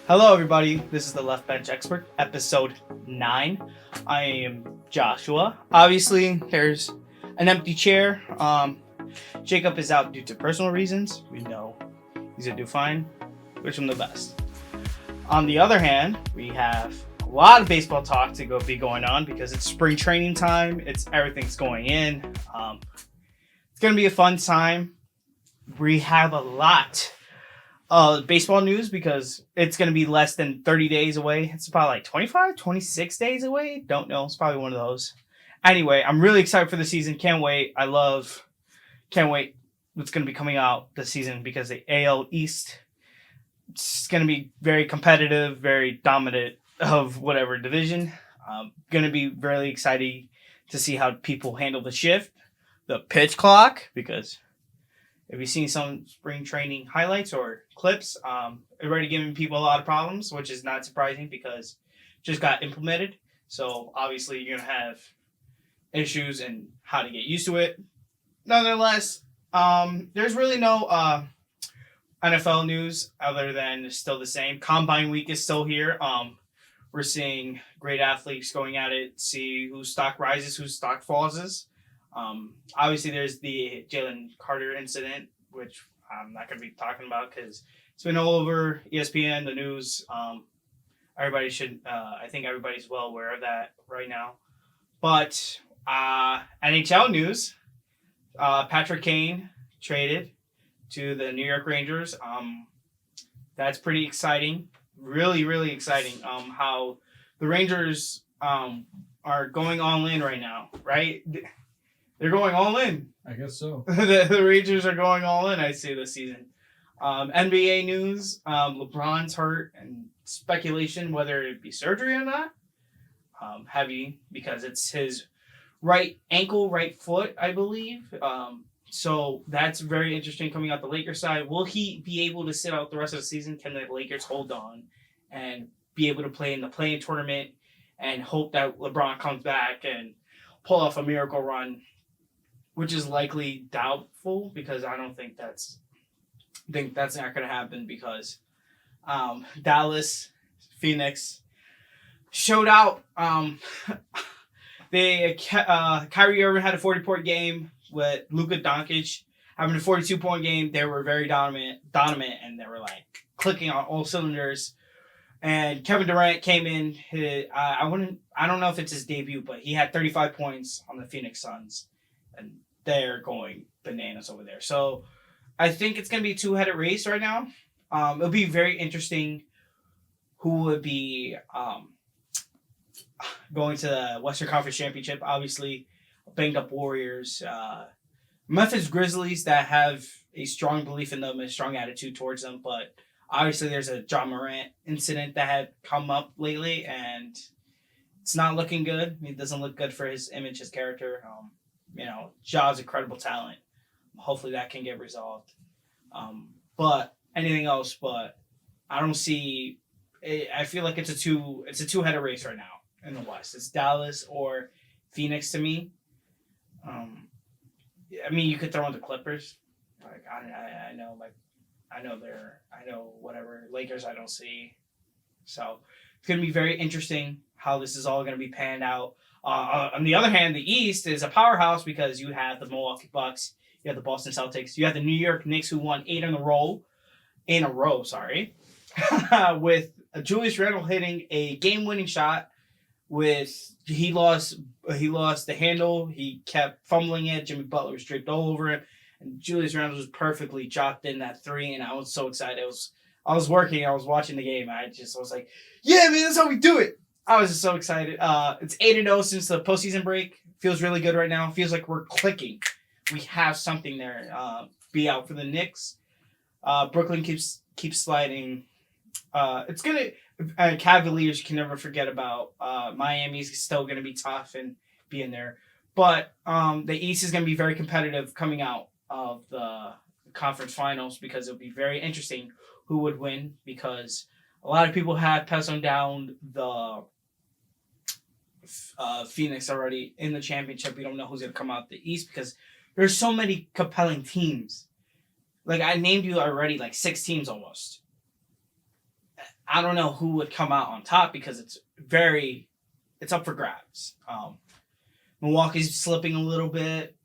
Hello, everybody. This is the Left Bench Expert, episode 9. I am Joshua. Obviously, there's an empty chair. Jacob is out due to personal reasons. We know he's going to do fine. Wish him the best. On the other hand, we have a lot of baseball talk to be going on because it's spring training time. Everything's going in. It's going to be a fun time. We have a lot baseball news because it's going to be less than 30 days away. It's about like 25, 26 days away. Don't know. It's probably one of those. Anyway, I'm really excited for the season. Can't wait. Can't wait what's going to be coming out this season because the AL East, it's going to be very competitive, very dominant of whatever division. Going to be really exciting to see how people handle the shift, the pitch clock, because if you've seen some spring training highlights or clips, already giving people a lot of problems, which is not surprising because it just got implemented. So obviously you're going to have issues and how to get used to it. Nonetheless, there's really no NFL news other than it's still the same. Combine week is still here. We're seeing great athletes going at it, see whose stock rises, whose stock falls. Obviously, there's the Jalen Carter incident, which I'm not going to be talking about because it's been all over ESPN, the news. I think everybody's well aware of that right now. But NHL news, Patrick Kane traded to the New York Rangers. That's pretty exciting. Really, really exciting. How the Rangers are going all in right now, right? They're going all in. I guess so. the Rangers are going all in, I say, this season. NBA news, LeBron's hurt and speculation whether it be surgery or not. Heavy because it's his right ankle, right foot, I believe. So that's very interesting coming out the Lakers side. Will he be able to sit out the rest of the season? Can the Lakers hold on and be able to play in the play-in tournament and hope that LeBron comes back and pull off a miracle run, which is likely doubtful because I don't think that's not going to happen because Dallas, Phoenix showed out. Kyrie Irving had a 40-point game with Luka Doncic having a 42-point game. They were very dominant, and they were like clicking on all cylinders. And Kevin Durant came in. I don't know if it's his debut, but he had 35 points on the Phoenix Suns, and they're going bananas over there. So I think it's going to be a two-headed race right now. It'll be very interesting who would be going to the Western Conference Championship. Obviously, banged up Warriors. Memphis Grizzlies that have a strong belief in them, a strong attitude towards them. But obviously, there's a John Morant incident that had come up lately, and it's not looking good. It doesn't look good for his image, his character. Ja's incredible talent. Hopefully that can get resolved. But anything else, but I don't see. I feel like it's a two-headed race right now in the West. It's Dallas or Phoenix to me. You could throw in the Clippers. Like I know whatever Lakers I don't see. So it's gonna be very interesting how this is all gonna be panned out. On the other hand, the East is a powerhouse because you have the Milwaukee Bucks, you have the Boston Celtics, you have the New York Knicks who won 8 in a row, with Julius Randle hitting a game-winning shot. He lost the handle, he kept fumbling it. Jimmy Butler was draped all over him, and Julius Randle was perfectly chopped in that 3, and I was so excited. I was working, I was watching the game, I was like, yeah, man, that's how we do it. I was just so excited. It's 8-0 since the postseason break. Feels really good right now. Feels like we're clicking. We have something there. Be out for the Knicks. Brooklyn keeps sliding. It's gonna. Cavaliers can never forget about. Miami's still gonna be tough and be in there, but the East is gonna be very competitive coming out of the conference finals because it'll be very interesting who would win because a lot of people have penciled down the Phoenix already in the championship. We don't know who's going to come out the East because there's so many compelling teams. Like I named you already like 6 teams almost. I don't know who would come out on top because it's up for grabs. Milwaukee's slipping a little bit.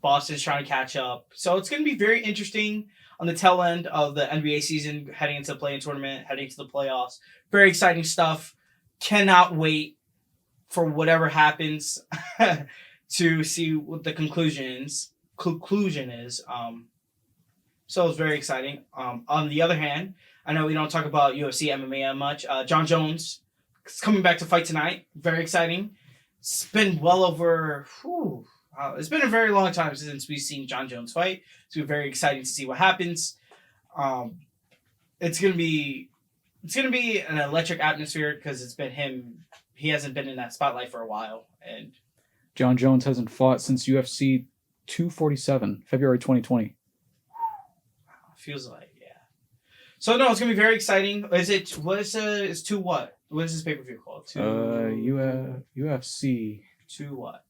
Boston's trying to catch up. So it's going to be very interesting on the tail end of the NBA season, heading into the play-in tournament, heading to the playoffs. Very exciting stuff. Cannot wait for whatever happens to see what the conclusion is. So it's very exciting. On the other hand, I know we don't talk about UFC MMA much. Jon Jones is coming back to fight tonight. Very exciting. It's been well over. It's been a very long time since we've seen Jon Jones fight. So it's very exciting to see what happens. It's gonna be an electric atmosphere because it's been him. He hasn't been in that spotlight for a while, and Jon Jones hasn't fought since UFC 247, February 2020. Feels like, yeah. So no, it's gonna be very exciting. It's to what? What is this pay-per-view called? UFC. To what?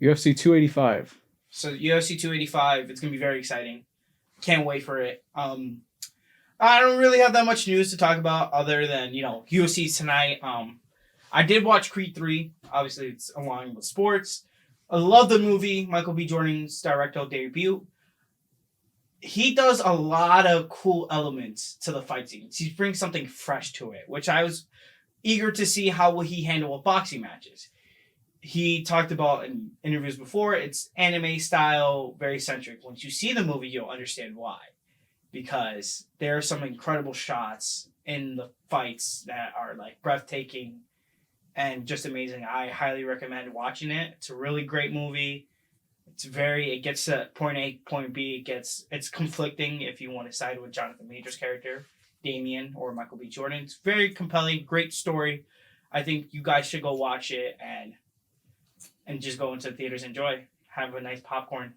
UFC 285. So UFC 285, it's gonna be very exciting. Can't wait for it. I don't really have that much news to talk about other than, UFC tonight. I did watch Creed 3. Obviously, it's aligned with sports. I love the movie. Michael B. Jordan's directorial debut. He does a lot of cool elements to the fight scenes. He brings something fresh to it, which I was eager to see how will he handle with boxing matches. He talked about in interviews before, it's anime style, very centric. Once you see the movie, you'll understand why. Because there are some incredible shots in the fights that are like breathtaking and just amazing. I highly recommend watching it. It's a really great movie. It gets to point A, point B. It's conflicting if you want to side with Jonathan Majors' character, Damien, or Michael B. Jordan. It's very compelling, great story. I think you guys should go watch it and just go into the theaters and enjoy. Have a nice popcorn.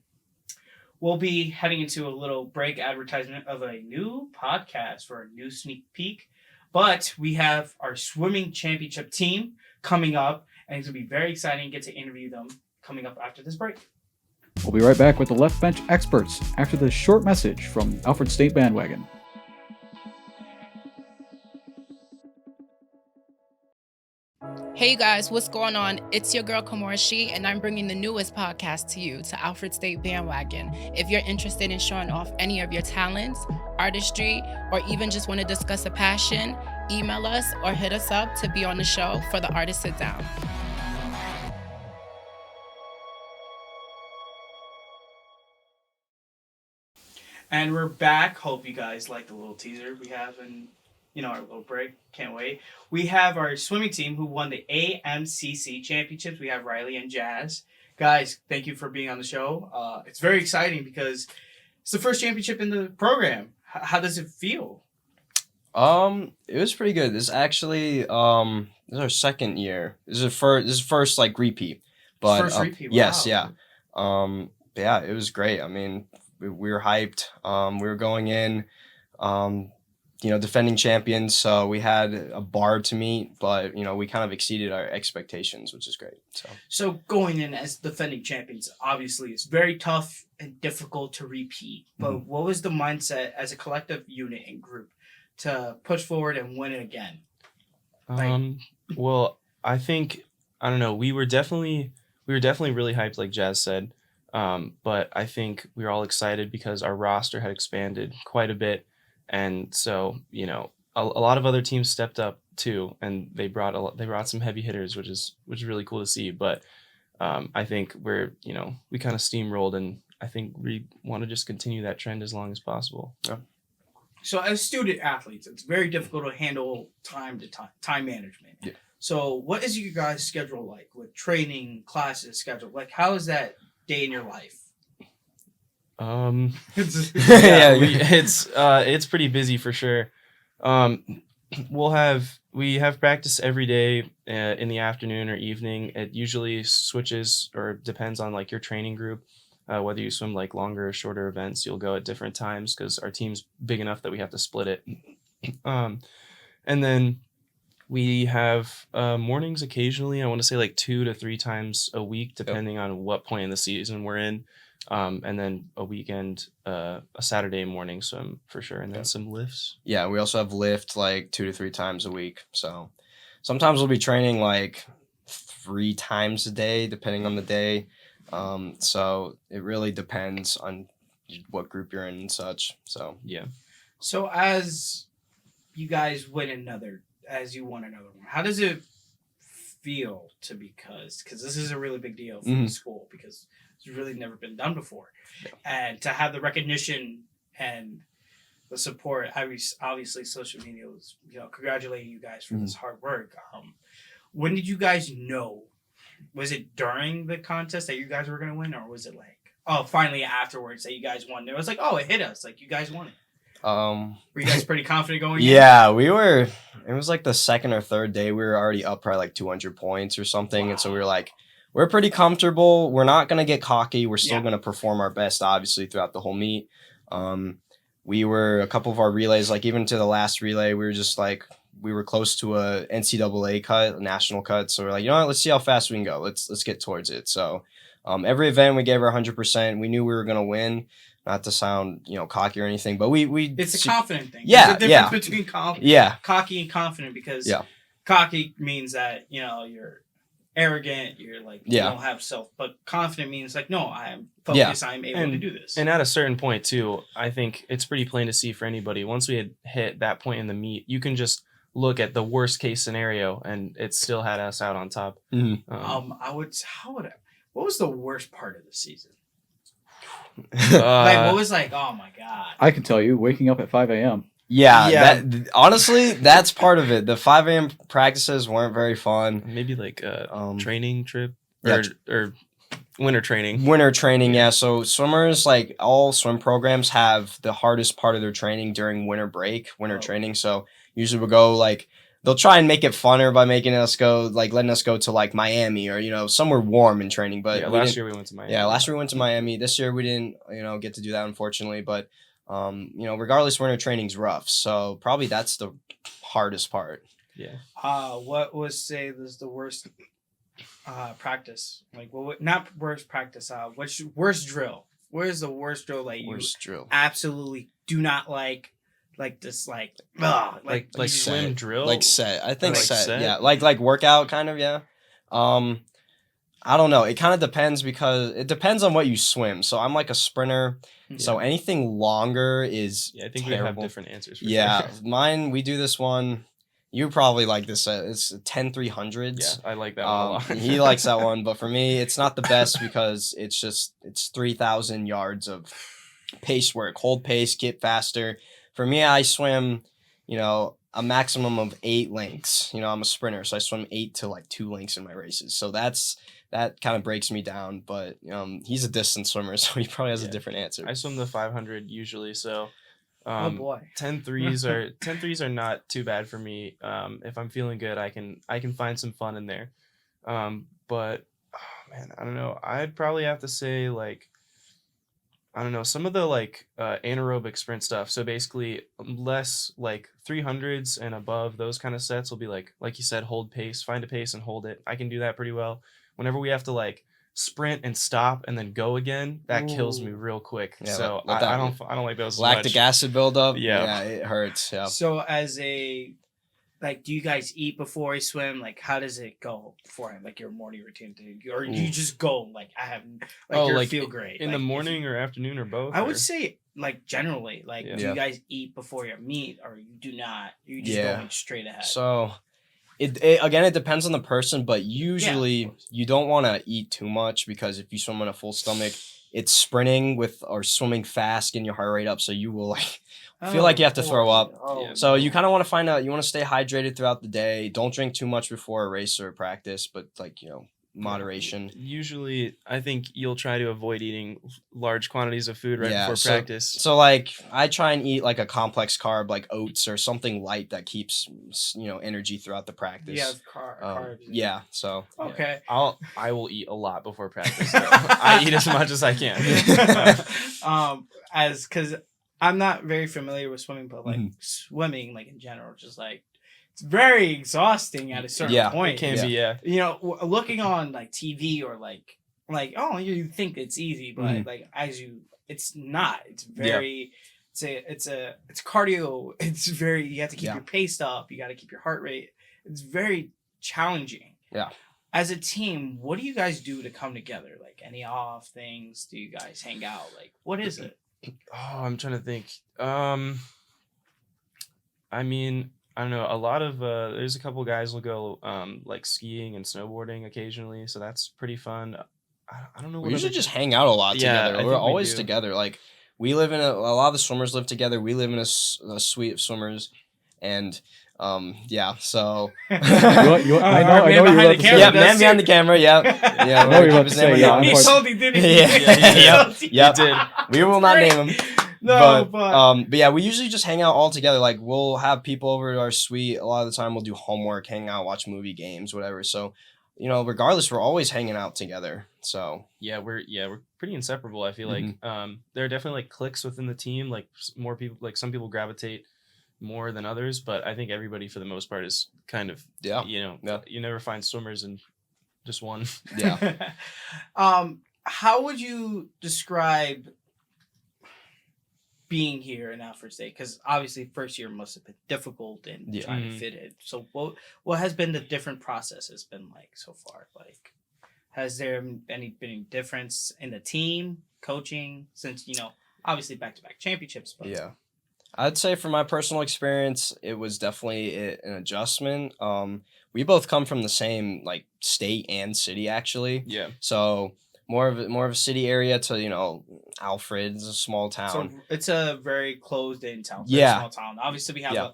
We'll be heading into a little break advertisement of a new podcast for a new sneak peek. But we have our swimming championship team coming up, and it's going to be very exciting. Get to interview them coming up after this break. We'll be right back with the Left Bench Experts after this short message from Alfred State Bandwagon. Hey guys, what's going on? It's your girl Kamora Shee, and I'm bringing the newest podcast to you, to Alfred State Bandwagon. If you're interested in showing off any of your talents, artistry, or even just want to discuss a passion, email us or hit us up to be on the show for the Artist Sit Down. And we're back. Hope you guys liked the little teaser we have in, our little break. Can't wait. We have our swimming team who won the AMCC championships. We have Riley and Jazz. Guys, thank you for being on the show. It's very exciting because it's the first championship in the program. How does it feel? It was pretty good. This is actually this is our second year. This is first like repeat. But First repeat. Wow. Yes, yeah. Yeah, it was great. I mean, we were hyped. We were going in, defending champions. So we had a bar to meet, but we kind of exceeded our expectations, which is great. So going in as defending champions, obviously, it's very tough and difficult to repeat. But what was the mindset as a collective unit and group to push forward and win it again? Well, I think, I don't know, we were definitely really hyped, like Jazz said. But I think we were all excited because our roster had expanded quite a bit. And so, a lot of other teams stepped up too, and they brought some heavy hitters, which is really cool to see. But I think we kind of steamrolled, and I think we want to just continue that trend as long as possible. Yeah. So as student athletes, it's very difficult to handle time management. Yeah. So what is your guys' schedule like with training, classes, schedule? Like, how is that day in your life? It's pretty busy for sure. We have practice every day in the afternoon or evening. It usually switches or depends on like your training group. Whether you swim like longer or shorter events, you'll go at different times because our team's big enough that we have to split it. And then we have mornings occasionally. I want to say like 2 to 3 times a week, depending on what point in the season we're in. And then a weekend, a Saturday morning swim for sure, and then some lifts. Yeah, we also have lift like 2 to 3 times a week. So sometimes we'll be training like 3 times a day, depending on the day. So it really depends on what group you're in and such. So Yeah. So as you guys won another one, how does it feel to because this is a really big deal for the school because it's really never been done before, and to have the recognition and the support. Obviously, social media was congratulating you guys for this hard work. When did you guys know? Was it during the contest that you guys were gonna win, or was it like finally afterwards that you guys won? It was like it hit us, like you guys won it. Were you guys pretty confident going in? Yeah, we were. It was like the second or third day. We were already up probably like 200 points or something. Wow. And so we were like, we're pretty comfortable. We're not going to get cocky. We're still going to perform our best, obviously, throughout the whole meet. We were, a couple of our relays, like even to the last relay, we were just like, we were close to a NCAA cut, a national cut. So we're like, you know what, let's see how fast we can go. Let's get towards it. So every event we gave our 100%. We knew we were going to win. Not to sound, cocky or anything, but we it's a confident thing. Yeah, There's a difference between cocky and confident, because cocky means that you're arrogant, you're like you don't have self, but confident means like no, I am focused, I'm able to do this. And at a certain point too, I think it's pretty plain to see for anybody. Once we had hit that point in the meet, you can just look at the worst case scenario, and it still had us out on top. What was the worst part of the season? What was like, oh my god. I can tell you, waking up at 5 a.m. Yeah. Honestly, that's part of it. The 5 a.m. practices weren't very fun. Maybe like a training trip or winter training. Winter training, yeah. So swimmers, like all swim programs, have the hardest part of their training during winter break, training. So usually we'll go like, they'll try and make it funner by letting us go to like Miami or, somewhere warm in training. But last year we went to Miami. Yeah, last year we went to Miami. This year we didn't, get to do that, unfortunately. But, regardless, winter training's rough. So probably that's the hardest part. Yeah. What was the worst practice? Like, not worst practice. What's worst drill? Where's the worst drill that you absolutely do not like? Like this, like swim drill, like set. I think set. Yeah, like workout kind of. Yeah. I don't know. It kind of depends because it depends on what you swim. So I'm like a sprinter. Yeah. So anything longer is I think terrible. We have different answers. For sure. Mine. We do this one. You probably like this. It's 10-300s. Yeah, I like that one a lot. He likes that one, but for me, it's not the best because it's 3,000 yards of pace work. Hold pace, get faster. For me, I swim, a maximum of 8 lengths. I'm a sprinter, so I swim 8 to like 2 lengths in my races. So that kind of breaks me down. But he's a distance swimmer, so he probably has a different answer. I swim the 500 usually, so oh boy, 10 threes are not too bad for me. If I'm feeling good, I can find some fun in there. But man, I don't know. I'd probably have to say like, I don't know, some of the like anaerobic sprint stuff. So basically less like 300s and above, those kind of sets will be like you said, hold pace, find a pace and hold it. I can do that pretty well. Whenever we have to like sprint and stop and then go again, that kills me real quick. Yeah, so I don't like those. Lactic acid buildup. Yeah, it hurts. Yeah. So as a do you guys eat before you swim? Like, how does it go beforehand? Like your morning routine, or do you just go like I have feel great in the morning or afternoon or both? I would say like generally, do you guys eat before your meet, or you do not? You just going straight ahead. So it depends on the person, but usually you don't want to eat too much because if you swim on a full stomach, it's sprinting or swimming fast, getting your heart rate up, so you will like feel like you have to throw up. So you kind of want to find out, you want to stay hydrated throughout the day. Don't drink too much before a race or a practice, but moderation. Usually, I think you'll try to avoid eating large quantities of food before practice. So like I try and eat like a complex carb, like oats or something light that keeps energy throughout the practice. Yeah, carbs. Yeah. So okay. I will eat a lot before practice. So I eat as much as I can. Because I'm not very familiar with swimming, but like swimming, like in general, just like it's very exhausting at a certain point. It can be, looking on like TV or like like, oh, you think it's easy, but Mhm. like it's not. It's very it's cardio. It's very, you have to keep Yeah. your pace up. You got to keep your heart rate. It's very challenging. Yeah. As a team, what do you guys do to come together? Like, any off things? Do you guys hang out? Like, what is it? Oh, I'm trying to think. I mean, I don't know. A lot of there's a couple guys will go like skiing and snowboarding occasionally, so that's pretty fun. I don't know. We what usually other- just hang out a lot Yeah, together. I We're think we always do. together. Like we live in a lot of the swimmers live together. We live in a suite of swimmers, and yeah. So I know Our you're man about behind to the say- camera yeah, does man too. behind the camera. Yeah, yeah. I know we're you're gonna about keep to his name say, yeah, I'm He anonymous. part- told he did it. Yeah, He yeah, told he yep. did. We will not Great. name him. No, but yeah, we usually just hang out all together. Like we'll have people over to our suite. A lot of the time, we'll do homework, hang out, watch movie, games, whatever. So, regardless, we're always hanging out together. So Yeah, we're pretty inseparable. I feel like there are definitely like cliques within the team. Like more people, like some people gravitate more than others, but I think everybody for the most part is kind of yeah, you never find swimmers in just one. yeah. How would you describe being here in Alfred State? Because obviously first year must have been difficult and Yeah. trying to fit in. So what has been the different processes been like so far? Like, has there been any difference in the team coaching since obviously back-to-back championships? But Yeah. I'd say from my personal experience, it was definitely an adjustment. We both come from the same like state and city actually. Yeah. So more of a city area to, Alfred is a small town. So it's a very closed-in town. Very Yeah. small town. Obviously, we have Yeah.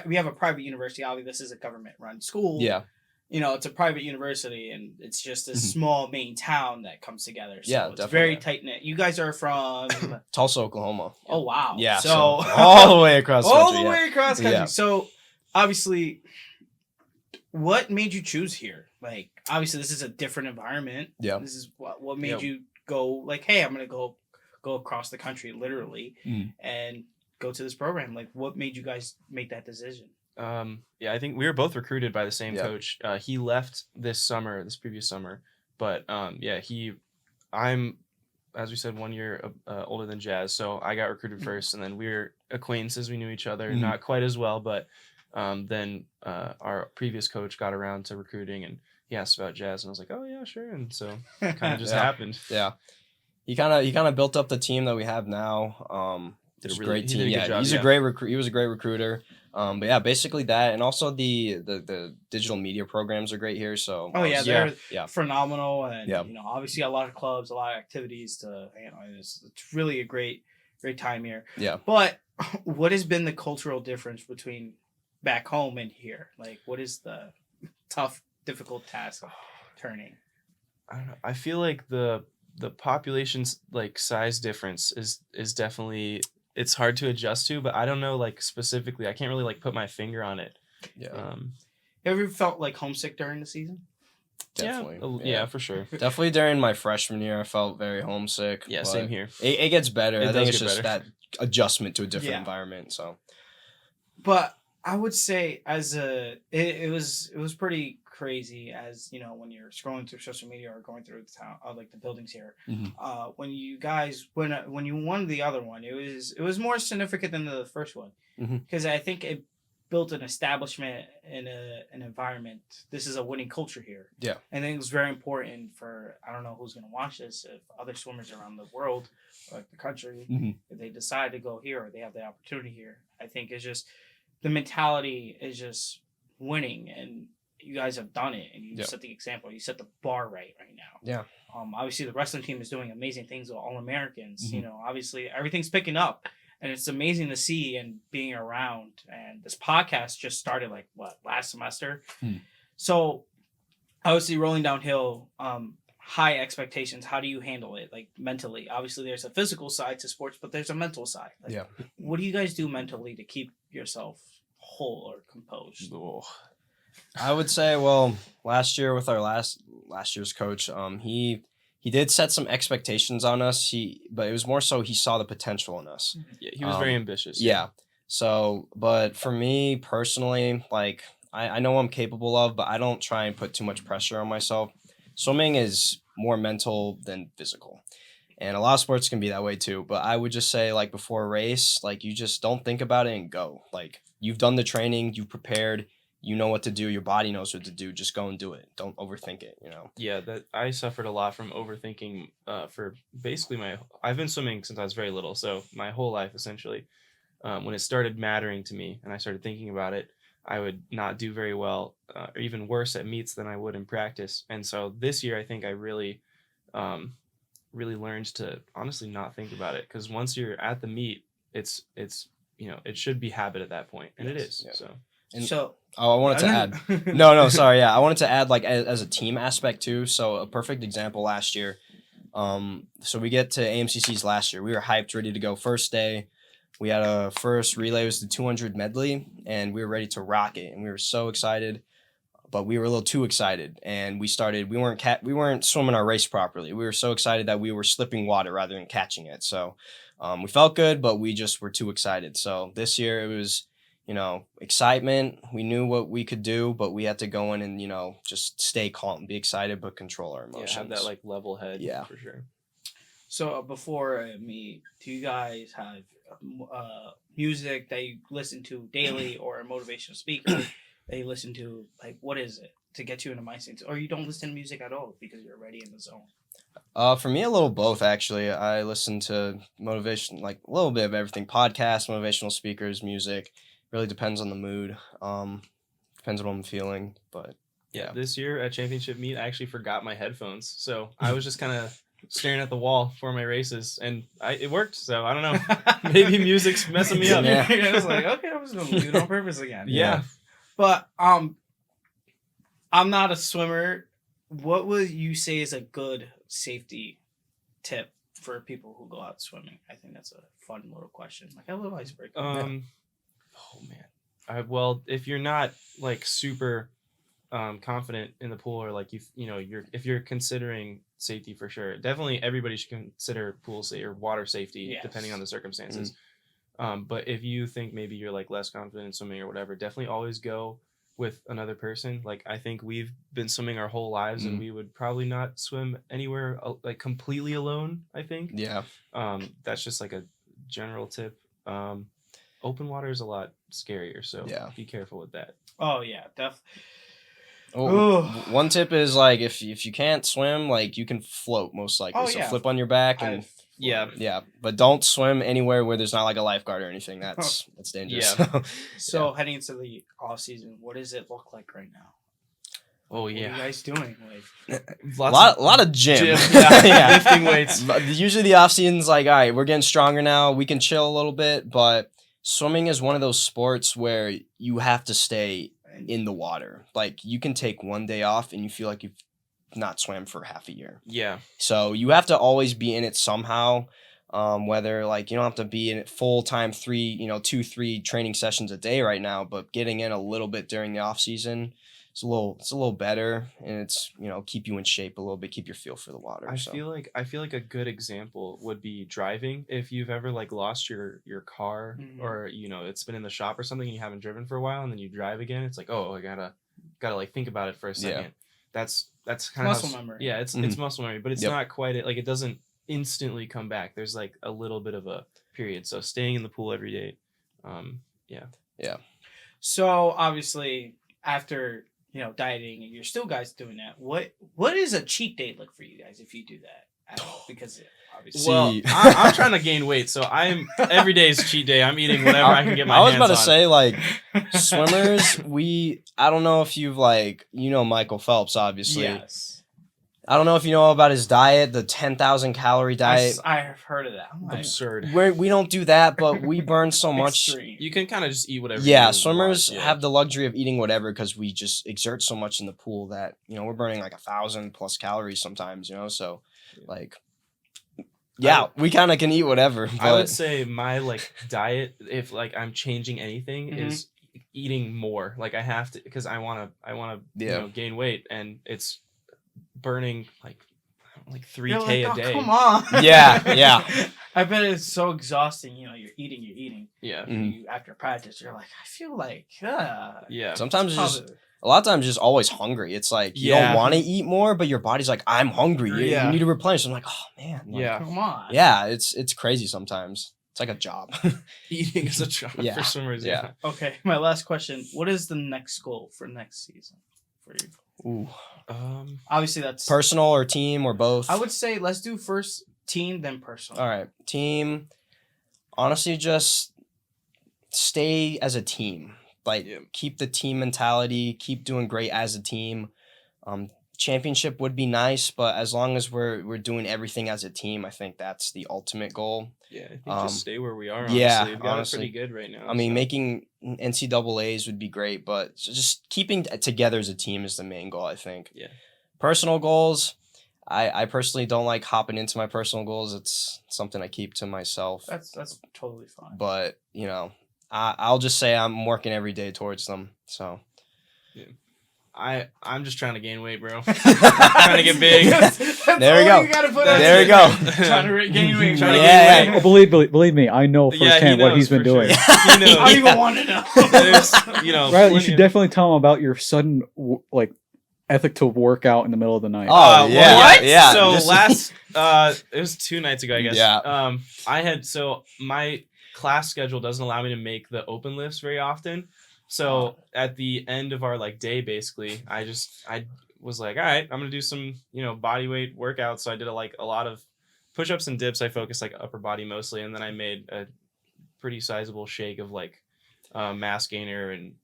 we have a private university. Obviously, this is a government-run school. Yeah. It's a private university, and it's just a Mhm. small main town that comes together. So Yeah, it's definitely. very tight-knit. You guys are from... Tulsa, Oklahoma. Oh, wow. Yeah. So, all the way across the all country. the yeah. way across country. Yeah. So, obviously, what made you choose here? Like, obviously, this is a different environment. Yeah. This is what made Yeah. you go, like, hey, I'm going to go across the country, literally, Mhm. and go to this program. Like, what made you guys make that decision? Yeah, I think we were both recruited by the same Yeah. coach. He left this previous summer, but I'm, as we said, 1 year older than Jazz, so I got recruited first, and then we were acquaintances. We knew each other, Mhm. not quite as well, but then our previous coach got around to recruiting, and he asked about Jazz, and I was like, oh yeah, sure, and so it kind of just Yeah. happened. Yeah. He kind of built up the team that we have now. Did a It's a really- great he team. did a good Yeah, job, he's yeah. a great recruit. He was a great recruiter. But yeah, basically that, and also the digital media programs are great here. So Oh, yeah, Yeah. they're Yeah. phenomenal. And, Yeah. obviously a lot of clubs, a lot of activities to, it's really a great time here. Yeah. But what has been the cultural difference between back home and here? Like, what is the tough, difficult task of turning? I don't know. I feel like the population's like size difference is definitely, it's hard to adjust to, but I don't know like specifically. I can't really like put my finger on it. Yeah. Ever felt like homesick during the season? Definitely. Yeah, for sure. Definitely during my freshman year, I felt very homesick. Yeah, but same here. It gets better. It I think does it's get just better. that adjustment to a different Yeah. environment. So But I would say it was pretty crazy as when you're scrolling through social media or going through the town, like the buildings here. Mhm. When you guys when you won the other one, it was more significant than the first one Mhm. because I think it built an establishment in an environment. This is a winning culture here. Yeah. I think it's very important for, I don't know who's going to watch this, if other swimmers around the world, like the country, Mhm. if they decide to go here or they have the opportunity here. I think it's just, the mentality is just winning, and you guys have done it, and you Yeah. set the example. You set the bar right now. Yeah. Obviously the wrestling team is doing amazing things with All-Americans. Mhm. Obviously everything's picking up. And it's amazing to see and being around. And this podcast just started last semester. Hmm. So obviously rolling downhill, high expectations. How do you handle it? Like mentally? Obviously there's a physical side to sports, but there's a mental side. Like, Yeah. what do you guys do mentally to keep yourself whole or composed? Oh, I would say, well, last year with our last year's coach, he did set some expectations on us. But it was more so he saw the potential in us. yeah, he was very ambitious. Yeah. So, but for me personally, I know I'm capable of, but I don't try and put too much pressure on myself. Swimming is more mental than physical. And a lot of sports can be that way too. But I would just say, like, before a race, like, you just don't think about it and go. Like, you've done the training, you've prepared, you know what to do, your body knows what to do. Just go and do it. Don't overthink it, you know? Yeah, that I suffered a lot from overthinking for basically I've been swimming since I was very little, so my whole life essentially. When it started mattering to me and I started thinking about it, I would not do very well, or even worse at meets than I would in practice. And so this year, I think I really learned to honestly not think about it, because once you're at the meet, it's it should be habit at that point, and it is. Yeah. So. And So I wanted to add. No, sorry. Yeah, I wanted to add, like, as a team aspect too. So a perfect example last year. So we get to AMCC's last year. We were hyped, ready to go. First day, we had a first relay, it was the 200 medley, and we were ready to rock it. And we were so excited, but we were a little too excited. And we weren't swimming our race properly. We were so excited that we were slipping water rather than catching it. So we felt good, but we just were too excited. So this year it was, excitement. We knew what we could do, but we had to go in and, just stay calm, be excited, but control our emotions. Yeah, have that like level head. Yeah. For sure. So before me, do you guys have music that you listen to daily, or a motivational speaker that you listen to? Like, what is it to get you into my scenes? Or you don't listen to music at all because you're already in the zone? For me, a little both, actually. I listen to motivation, like a little bit of everything: podcasts, motivational speakers, music. Really depends on the mood. Depends on what I'm feeling, but yeah. This year at championship meet, I actually forgot my headphones, so I was just kind of staring at the wall for my races, and it worked. So I don't know, maybe music's messing me up. Yeah. I was like, okay, I was going to do it on purpose again. Yeah. But I'm not a swimmer. What would you say is a good safety tip for people who go out swimming? I think that's a fun little question, like a little icebreaker. Oh man. Well, if you're not like super confident in the pool, or like if you're considering safety for sure, definitely everybody should consider pool safety or water safety, Yes. depending on the circumstances. But if you think maybe you're like less confident in swimming or whatever, definitely always go with another person. Like, I think we've been swimming our whole lives, and we would probably not swim anywhere like completely alone, I think. Yeah. That's just like a general tip. Open water is a lot scarier, so Yeah. be careful with that. Oh yeah, definitely. Oh, one tip is, like, if you can't swim, like, you can float most likely. Oh, so yeah. flip on your back and yeah, but don't swim anywhere where there's not like a lifeguard or anything. That's dangerous. Yeah. So heading into the off season, what does it look like right now? Oh What are you yeah, guys doing? Like, a lot of gym. Yeah. Lifting weights. But usually the off season's like, all right, we're getting stronger now. We can chill a little bit, but swimming is one of those sports where you have to stay in the water. Like, you can take one day off and you feel like you've not swam for half a year. Yeah. So you have to always be in it somehow. Whether, like, you don't have to be in it full time, 2-3 training sessions a day right now, but getting in a little bit during the off season, it's a little better, and it's, keep you in shape a little bit, keep your feel for the water. I feel like a good example would be driving. If you've ever like lost your car, or it's been in the shop or something and you haven't driven for a while, and then you drive again, it's like, oh, I gotta like think about it for a second. That's kind of muscle memory. Yeah, it's muscle memory, but it's not quite it. Like, it doesn't instantly come back. There's like a little bit of a period. So staying in the pool every day. Yeah. So obviously, after dieting, and you're still guys doing that, what is a cheat day look for you guys if you do that at all? Because obviously, Well, I'm trying to gain weight, so every day is cheat day. I'm eating whatever I can get my hands on. I was about to say, like, swimmers, I don't know if you've, like, Michael Phelps, obviously. yes, I don't know if you know about his diet, the 10,000 calorie diet. I have heard of that. I'm like, Absurd. We don't do that, but we burn so much. extreme. You can kind of just eat whatever. Yeah, you swimmers want. Yeah. have the luxury of eating whatever because we just exert so much in the pool that, we're burning like 1,000+ calories sometimes, so like, yeah, we kind of can eat whatever. But I would say my like diet, if like I'm changing anything, Mhm. is eating more. Like, I have to, because I want to Yeah. gain weight, and it's burning like like You're 3K like, a day. Oh, come on. Yeah. I bet it's so exhausting. You know, you're eating. Yeah. Mhm. You, after practice, you're like, I feel like, Yeah. Sometimes it's just probably- a lot of times just always hungry. It's like you Yeah. don't want to eat more, but your body's like, I'm hungry. You, Yeah. you need to replenish. I'm like, oh man. Like, Yeah. come on. Yeah, it's crazy sometimes. It's like a job. Eating is a job Yeah. for swimmers. Yeah. Okay, my last question. What is the next goal for next season for you? Ooh. Obviously, that's Personal or team or both? I would say let's do first team, then personal. All right. Team. Honestly, just stay as a team. Like, Yeah. keep the team mentality, keep doing great as a team. Championship would be nice, but as long as we're doing everything as a team, I think that's the ultimate goal. Yeah. I think Um, just stay where we are. Honestly. yeah, We've got honestly. it pretty good right now. I mean, so. making NCAAs would be great, but just keeping together as a team is the main goal, I think. Yeah. Personal goals, I personally don't like hopping into my personal goals. It's something I keep to myself. That's totally fine. But, you know, I'll just say I'm working every day towards them. So, I'm just trying to gain weight, bro. Trying to get big. There we go. You gotta put There we out go. Trying to gain weight. Trying to Yeah. gain Oh, weight. believe me, I know Yeah, he firsthand what knows he's been for doing. sure. Yeah. He knows. I don't even want to know. There's, you know, Riley, you plenty should of- definitely tell him about your sudden ethic to work out in the middle of the night. Oh, yeah. What? Yeah. So This- last, it was 2 nights ago, I guess. Yeah. I had, so my class schedule doesn't allow me to make the open lifts very often. So at the end of our like day, basically, I was like, all right, I'm gonna do some, you know, body weight workouts. So I did a lot of push-ups and dips. I focused like upper body mostly, and then I made a pretty sizable shake of like mass gainer and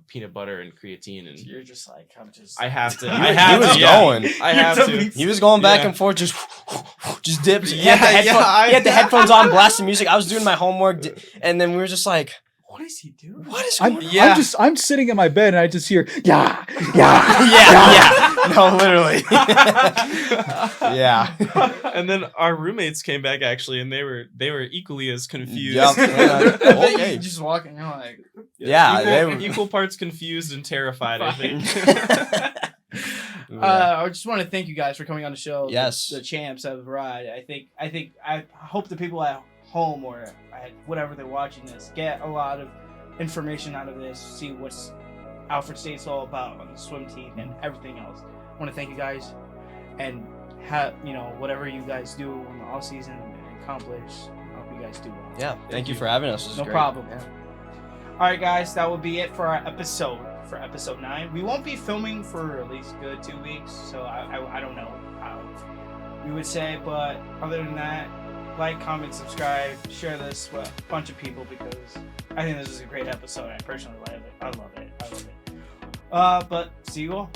peanut butter and creatine, and You're just like, I'm just. I have to. He I was- have he was to. Yeah. going. I have You're to. telling He was going back Yeah. and forth, just dips. He Yeah, had the, yeah, he had the headphones on, blasting music. I was doing my homework, and then we were just like, What is he doing? "What is going I'm, on?" Yeah. I'm sitting in my bed and I just hear yeah. yeah. No, literally. Yeah. And then our roommates came back actually, and they were equally as confused. Yup. I bet Okay. you just walking, you're like, Yeah, they equal, were- equal parts confused and terrified. I think. I just want to thank you guys for coming on the show. Yes. the champs of Ride. I hope the people at home or at whatever they're watching this get a lot of information out of this. See what's Alfred State's all about on the swim team and everything else. I want to thank you guys and have whatever you guys do in the off season and accomplish. I hope you guys do well. Yeah. Thank you for having us. This is No great. problem. Yeah. All right, guys, that will be it for our episode. For episode 9, we won't be filming for at least good 2 weeks, so I don't know how we would say, but other than that, like, comment, subscribe, share this with a bunch of people because I think this is a great episode. I personally love it. I love it. But see you all.